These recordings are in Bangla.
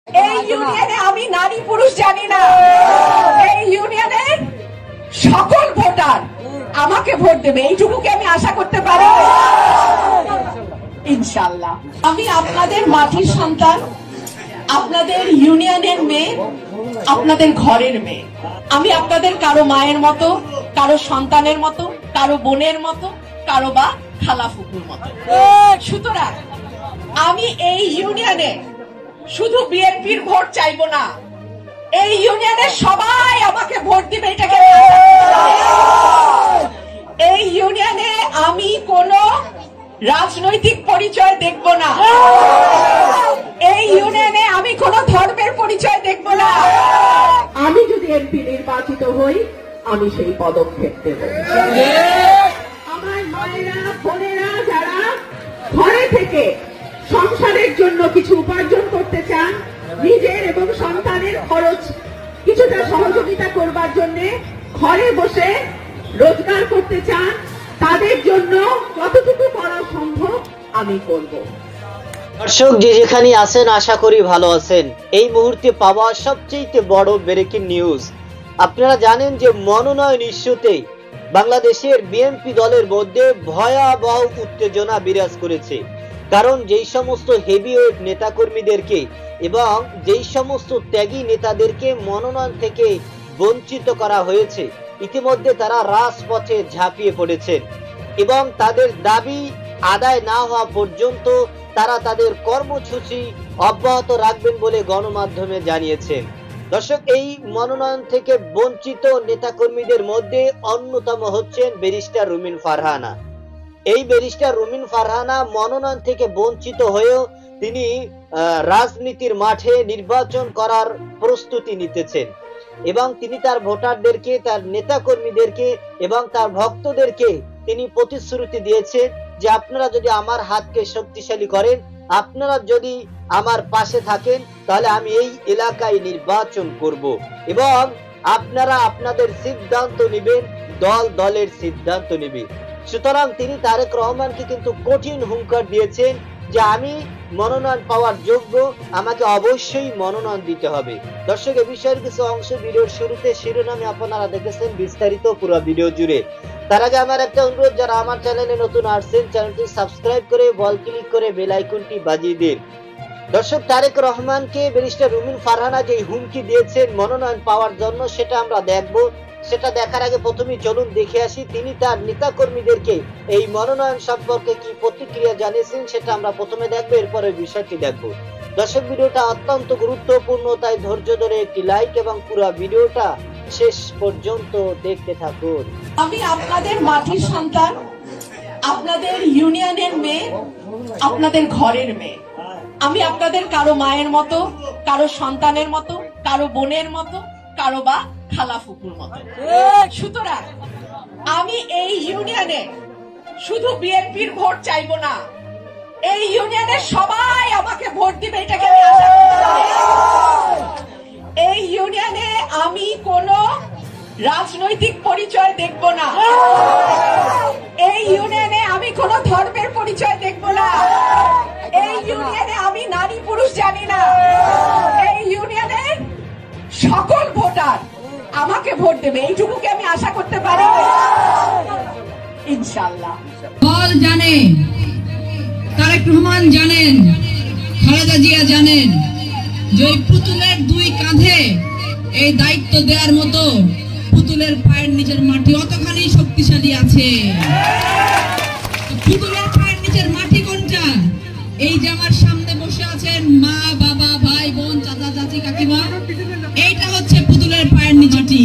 এই ইউনিয়নে আমি নারী পুরুষ জানি না, এই ইউনিয়নের সকল ভোটার আমাকে ভোট দেবে, এইটুকুকে আমি আশা করতে পারি ইনশাআল্লাহ। আমি আপনাদের মাটির সন্তান, আপনাদের ইউনিয়নের মেয়ে, আপনাদের ঘরের মেয়ে। আমি আপনাদের কারো মায়ের মতো, কারো সন্তানের মতো, কারো বোনের মতো, কারো বা খালা ফুকুর মতো। সুতরাং আমি এই ইউনিয়নে শুধু বিএনপির ভোট চাইবো না, এই ইউনিয়নের সবাই আমাকে ভোট দিবে, এটাকে এই ইউনিয়নে আমি কোনো রাজনৈতিক পরিচয় দেখব না, এই ইউনিয়নে আমি কোনো ধর্মের পরিচয় দেখব না। আমি যদি এমপি নির্বাচিত হই, আমি সেই পদক্ষেপ দেব। আমার মায়েরা বোনেরা যারা ঘরে থেকে সংসারের জন্য কিছু উপার্জন করতে চান, নিজের এবং সন্তানের খরচ কিছুটা সহযোগিতা করবার জন্য ঘরে বসে রোজগার করতে চান, তাদের জন্য কতটুকু করা সম্ভব আমি করব। দর্শক যে যেখানে আছেন আশা করি ভালো আছেন। এই মুহূর্তে পাওয়া সবচেয়ে বড় ব্রেকিং নিউজ, আপনারা জানেন যে মনোনয়ন ইস্যুতে বাংলাদেশের বিএনপি দলের মধ্যে ভয়াবহ উত্তেজনা বিরাজ করেছে। কারণ যেই সমস্ত হেভিওয়েট নেতাকর্মীদেরকে এবং যেই সমস্ত ত্যাগী নেতাদেরকে মনোনয়ন থেকে বঞ্চিত করা হয়েছে, ইতিমধ্যে তারা রাজপথে ঝাঁপিয়ে পড়েছেন এবং তাদের দাবি আদায় না হওয়া পর্যন্ত তারা তাদের কর্মসূচি অব্যাহত রাখবেন বলে গণমাধ্যমে জানিয়েছেন। দর্শক, এই মনোনয়ন থেকে বঞ্চিত নেতাকর্মীদের মধ্যে অন্যতম হচ্ছেন ব্যারিস্টার রুমিন ফারহানা। এই ব্যারিস্টার রুমিন ফারহানা মনোনয়ন থেকে বঞ্চিত হয়েও তিনি রাজনীতির মাঠে নির্বাচন করার প্রস্তুতি নিতেছেন এবং তিনি তার ভোটারদেরকে, তার নেতাকর্মীদেরকে এবং তার ভক্তদেরকে তিনি প্রতিশ্রুতি দিয়েছেন যে আপনারা যদি আমার হাতকে শক্তিশালী করেন, আপনারা যদি আমার পাশে থাকেন, তাহলে আমি এই এলাকায় নির্বাচন করব এবং আপনারা আপনাদের সিদ্ধান্ত নেবেন, দল দলের সিদ্ধান্ত নেবে। সুতরাং তিনি তারেক রহমানকে কিন্তু কঠিন হুঙ্কার দিয়েছেন যে আমি মনোনয়ন পাওয়ার যোগ্য, আমাকে অবশ্যই মনোনয়ন দিতে হবে। দর্শক, এই বিষয়ের কিছু অংশ ভিডিওর শুরুতে শিরোনামে আপনারা দেখেছেন, বিস্তারিত পুরো ভিডিও জুড়ে। তার আগে আমার একটা অনুরোধ, যারা আমার চ্যানেলে নতুন আসছেন চ্যানেলটি সাবস্ক্রাইব করে বল ক্লিক করে বেল আইকনটি বাজিয়ে দিন। দর্শক, তারেক রহমানকে ব্যারিস্টার রুমিন ফারহানা যে হুমকি দিয়েছেন মনোনয়ন পাওয়ার জন্য, সেটা আমরা দেখব। সেটা দেখার আগে প্রথমে চলুন দেখে আসি তিনি তার নেতাকর্মীদেরকে এই মনোনয়ন সম্পর্কে কি প্রতিক্রিয়া জানিয়েছেন, সেটা আমরা প্রথমে দেখবো, এরপরে বিষয়টি দেখবো। দর্শক, ভিডিওটা অত্যন্ত গুরুত্বপূর্ণ, তাই ধৈর্য ধরে একটি লাইক এবং পুরো ভিডিওটা শেষ পর্যন্ত দেখতে থাকুন। আমি আপনাদের মাটির সন্তান, আপনাদের ইউনিয়নের মেয়ে, আপনাদের ঘরের মেয়ে। আমি আপনাদের কারো মায়ের মতো, কারো সন্তানের মতো, কারো বোনের মতো, কারো বা খালা ফুকুর মতো। সুতরাং আমি এই ইউনিয়নে শুধু বিএনপির ভোট চাইবো না, এই ইউনিয়নের সবাই আমাকে ভোট দিবে, এটাকে আমি আশা করতে পারি। এই ইউনিয়নে আমি কোনো রাজনৈতিক পরিচয় দেখব না, এই ইউনিয়নে আমি কোনো ধর্মের পরিচয় দেখব না, এই ইউনিয়নে আমি নারী পুরুষ জানি না, এই ইউনিয়নের সকল ভোটার আমাকে ভোট দেবে, এইটুকুকে আমি আশা করতে পারি ইনশাআল্লাহ। দল জানে, তারেক রহমান জানেন, খালেদা জিয়া জানেন যে পুতুলের দুই কাঁধে এই দায়িত্ব দেওয়ার মতো পুতুলের পায়ের নিচের মাটি অতখানি শক্তিশালী আছে। পুতুলের পায়ের নিচের মাটি কোনটা? এই যে আমার সামনে বসে আছেন মা, বাবা, ভাই, বোন, চাচা, চাচি, কাকিমা, এইটা হচ্ছে পুতুলের পায়ের নিচটি।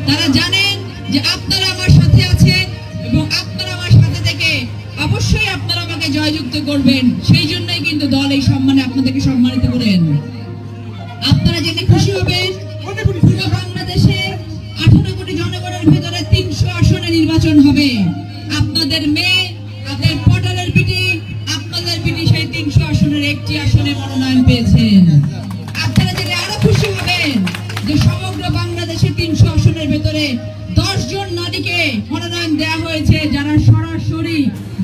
তারা জানেন যে আপনারা আমার সাথে আছেন এবং আপনারা আমার সাথে থেকে অবশ্যই আপনারা আমাকে জয়যুক্ত করবেন। সেই জন্যই কিন্তু দল এই সম্মানে আপনাদেরকে সম্মানিত করেন। আপনারা জেনে খুশি হবেন, পুরো বাংলাদেশে 18 কোটি জনগণের ভেতরে 300 আসনে নির্বাচন হবে। আপনাদের মেয়ে, আপনাদের পটালের বিটি, আপনাদের বিটি সেই 300 আসনের একটি আসনে মনোনয়ন পেয়েছেন। আপনারা জেনে আরো খুশি হবেন যে সমগ্র বাংলাদেশে 300 আসনের ভেতরে 10 জন নারীকে মনোনয়ন দেওয়া হয়েছে, যারা সরাসরি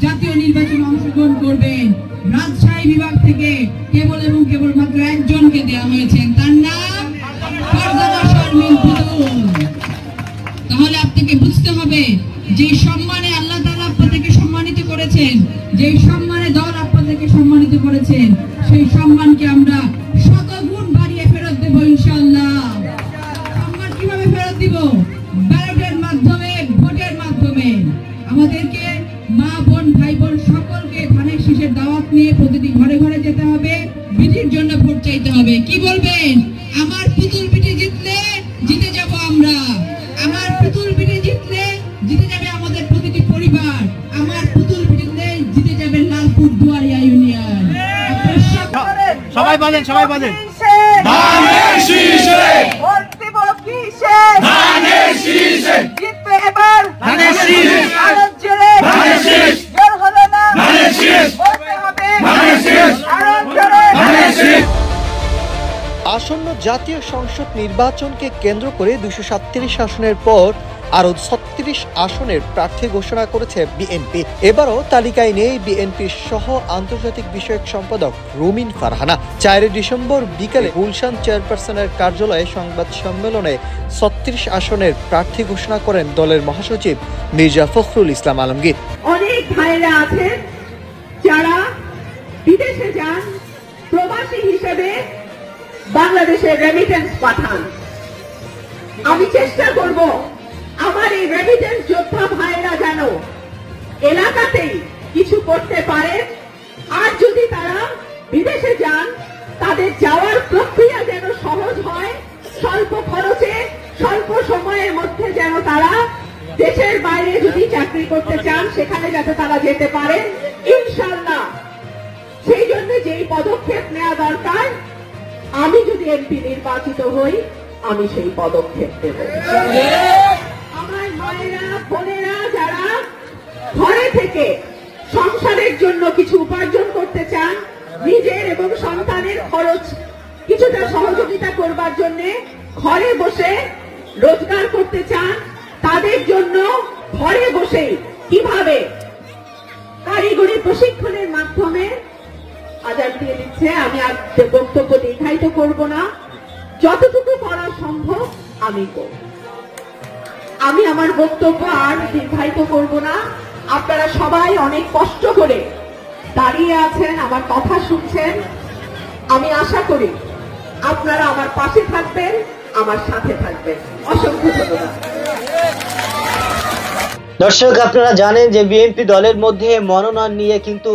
জাতীয় নির্বাচনে অংশগ্রহণ করবেন। রাজশাহী বিভাগ থেকে কেবল এবং কেবলমাত্র একজনকে দেওয়া হয়েছে, তার নাম ফারজানা শারমিন পুতুল। তাহলে আপনাকে বুঝতে হবে যে সম্মানে আল্লাহ তাআলা আপনাদেরকে সম্মানিত করেছেন, যে সম্মানে দল আপনাদেরকে সম্মানিত করেছেন, সেই সম্মানকে আমরা শতগুণ বাড়িয়ে ফেরত দেব ইনশাআল্লাহ। সম্মান কিভাবে ফেরত দিব? ব্যালটের মাধ্যমে, ভোটের মাধ্যমে। আমাদেরকে মা বোন ভাই বোন সকলকে ধানের শীষের দাওয়াত নিয়ে প্রতিটি ঘরে ঘরে যেতে হবে, বিটির জন্য ভোট চাইতে হবে। কি বলবেন? আমার পুতুল বিটি জিতলে জিতে যাব আমরা, আমার পুতুল বিটি জিতলে জিতে যাবে আমাদের প্রতিটি পরিবার, আমার পুতুল বিটিতে জিতে যাবে লালপুর দুয়ারিয়া ইউনিয়ন। সবাই বলেন ধানের শীষে ভোট দিব কিসে? ধানের শীষে জিতবে এবার ধানের শীষে আরব জেলে ধানের শীষ জোর হলো না ধানের শীষ বলতে হবে ধানের শীষ আরব জেলে ধানের শীষ। আসন্ন জাতীয় সংসদ নির্বাচনকে কেন্দ্র করে 237 আসনের পর আরো 36 আসনের প্রার্থী ঘোষণা করেছে বিএনপি। এবারও তালিকায় নেই বিএনপির সহ আন্তর্জাতিক বিষয়ক সম্পাদক রুমিন ফারহানা। 4 ডিসেম্বর বিকেলে গুলশান চেয়ারপারসনের কার্যালয়ে সংবাদ সম্মেলনে 36 আসনের প্রার্থী ঘোষণা করেন দলের মহাসচিব মির্জা ফখরুল ইসলাম আলমগীর। অনেক ভাইরা আছেন যারা বিদেশে যান, প্রবাসী হিসেবে বাংলাদেশে রেমিটেন্স পাঠান। আমি চেষ্টা করব আমার এই রেমিটেন্স যোদ্ধা ভাইরা যেন এলাকাতেই কিছু করতে পারে, আর যদি তারা বিদেশে যান তাদের যাওয়ার প্রক্রিয়া যেন সহজ হয়, স্বল্প খরচে স্বল্প সময়ের মধ্যে যেন তারা দেশের বাইরে যদি চাকরি করতে চান সেখানে যাতে তারা যেতে পারে ইনশাআল্লাহ। সেই জন্য যেই পদক্ষেপ নেওয়া দরকার, আমি যদি এমপি নির্বাচিত হই আমি সেই পদক্ষেপ নেব। আমার মায়েরা বোনেরা যারা ঘরে থেকে সংসারের জন্য কিছু উপার্জন করতে চান, নিজের এবং সন্তানের খরচ কিছুটা সহযোগিতা করবার জন্য ঘরে বসে রোজগার করতে চান, তাদের জন্য ঘরে বসে কিভাবে কারিগরি প্রশিক্ষণের মাধ্যমে আজাদ দিয়ে দিচ্ছে। আমি আর বক্তব্য দীর্ঘায়িত করব না, যতটুকু করা সম্ভব আমি করব। আমি আমার বক্তব্য আর দীর্ঘায়িত করব না। আপনারা সবাই অনেক কষ্ট করে দাঁড়িয়ে আছেন, আমার কথা শুনছেন। আমি আশা করি আপনারা আমার পাশে থাকবেন, আমার সাথে থাকবেন। অসংখ্য ধন্যবাদ। দর্শক, আপনারা জানেন যে বিএনপি দলের মধ্যে মনোনয়ন নিয়ে কিন্তু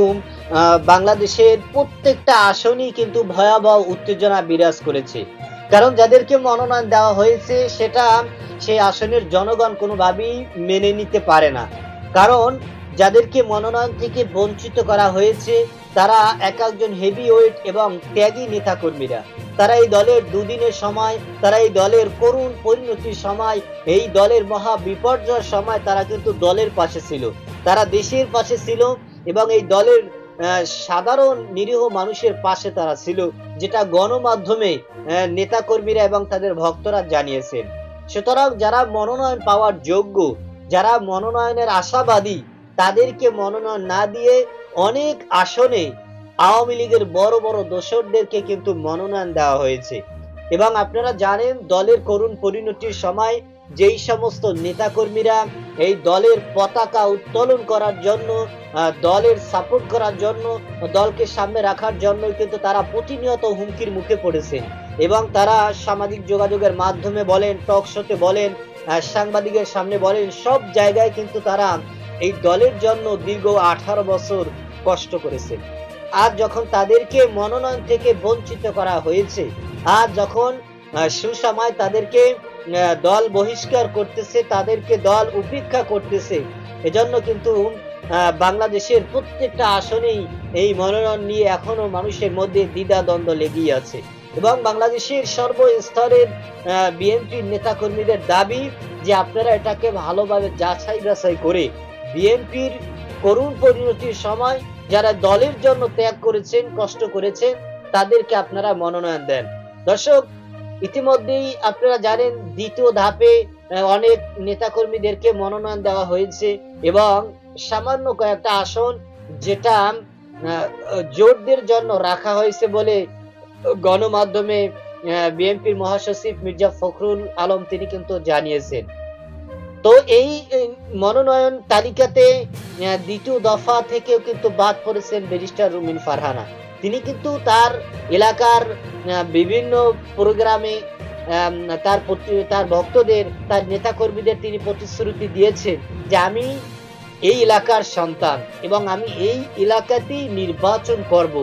বাংলাদেশের প্রত্যেকটা আসনই কিন্তু ভয়াবহ উত্তেজনা বিরাজ করেছে। কারণ যাদেরকে মনোনয়ন দেওয়া হয়েছে সেটা সেই আসনের জনগণ কোনোভাবেই মেনে নিতে পারে না। কারণ যাদেরকে মনোনয়ন থেকে বঞ্চিত করা হয়েছে তারা এক একজন হেভিওয়েট এবং ত্যাগী নেতাকর্মীরা। তারা এই দলের দুদিনের সময়, তারা এই দলের করুণ পরিণতির সময়, এই দলের মহা বিপর্যয়ের সময় তারা কিন্তু দলের পাশে ছিল, তারা দেশের পাশে ছিল এবং এই দলের সাধারণ নিরীহ মানুষের পাশে তারা ছিল, যেটা গণমাধ্যমে নেতাকর্মীরা এবং তাদের ভক্তরা জানিয়েছেন। সুতরাং যারা মনোনয়ন পাওয়ার যোগ্য, যারা মনোনয়নের আশাবাদী, তাদেরকে মনোনয়ন না দিয়ে অনেক আসনে আওয়ামী লীগের বড় বড় দোসরদেরকে কিন্তু মনোনয়ন দেওয়া হয়েছে। এবং আপনারা জানেন দলের করুণ পরিণতির সময় যেই সমস্ত নেতাকর্মীরা এই দলের পতাকা উত্তোলন করার জন্য, দলের সাপোর্ট করার জন্য, দলকে সামনে রাখার জন্য কিন্তু তারা প্রতিনিয়ত হুমকির মুখে পড়েছেন এবং তারা সামাজিক যোগাযোগের মাধ্যমে বলেন, টক শোতে বলেন, সাংবাদিকের সামনে বলেন, সব জায়গায় কিন্তু তারা এই দলের জন্য দীর্ঘ 18 বছর কষ্ট করেছে। আজ যখন তাদেরকে মনোনয়ন থেকে বঞ্চিত করা হয়েছে, আজ যখন সুসময় তাদেরকে দল বহিষ্কার করতেছে, তাদেরকে দল উপেক্ষা করতেছে, এজন্য কিন্তু বাংলাদেশের প্রত্যেকটা আসনেই এই মনোনয়ন নিয়ে এখনো মানুষের মধ্যে দ্বিধাদ্বন্দ্ব লেগেই আছে। এবং বাংলাদেশের সর্বস্তরের বিএনপির নেতাকর্মীদের দাবি যে আপনারা এটাকে ভালোভাবে যাচাই বাছাই করে বিএনপির করুণ পরিণতির সময় যারা দলের জন্য ত্যাগ করেছেন, কষ্ট করেছেন, তাদেরকে আপনারা মনোনয়ন দেন। দর্শক, ইতিমধ্যেই আপনারা জানেন দ্বিতীয় ধাপে অনেক নেতাকর্মীদেরকে মনোনয়ন দেওয়া হয়েছে এবং সামান্য কয়েকটা আসন যেটা জোটদের জন্য রাখা হয়েছে বলে গণমাধ্যমে বিএনপির মহাসচিব মির্জা ফখরুল আলম তিনি কিন্তু জানিয়েছেন। তো এই মনোনয়ন তালিকাতে দ্বিতীয় দফা থেকেও কিন্তু বাদ পড়েছেন ব্যারিস্টার রুমিন ফারহানা। তিনি কিন্তু তার এলাকার বিভিন্ন প্রোগ্রামে তার ভক্তদের, তার নেতাকর্মীদের তিনি প্রতিশ্রুতি দিয়েছেন যে আমি এই এলাকার সন্তান এবং আমি এই এলাকাতেই নির্বাচন করব।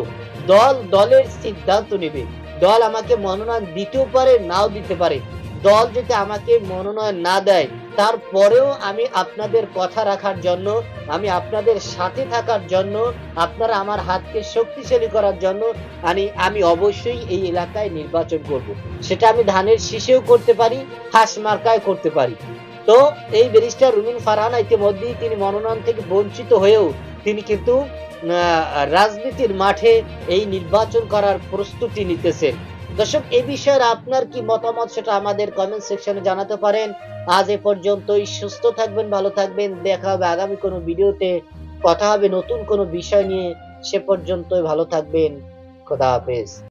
দলের সিদ্ধান্ত নেবে। দল আমাকে মনোনয়ন দিতেও পারে, নাও দিতে পারে। দল যদি আমাকে মনোনয়ন না দেয়, তারপরেও আমি আপনাদের কথা রাখার জন্য, আমি আপনাদের সাথে থাকার জন্য, আপনারা আমার হাতকে শক্তিশালী করার জন্য আমি অবশ্যই এই এলাকায় নির্বাচন করব। সেটা আমি ধানের শীষেও করতে পারি, হাঁস মার্কায় করতে পারি। তো এই ব্যারিস্টার রুমিন ফারহানা ইতিমধ্যেই তিনি মনোনয়ন থেকে বঞ্চিত হয়েও তিনি কিন্তু রাজনীতির মাঠে এই নির্বাচন করার প্রস্তুতি নিতেছেন। দর্শক, এই বিষয়ে আপনার কি মতামত সেটা আমাদের কমেন্ট সেকশনে জানাতে পারেন। আজ এ পর্যন্তই। সুস্থ থাকবেন, ভালো থাকবেন। দেখা হবে আগামী কোনো ভিডিওতে, কথা হবে নতুন কোনো বিষয় নিয়ে। সে পর্যন্তই ভালো থাকবেন। খোদা হাফেজ।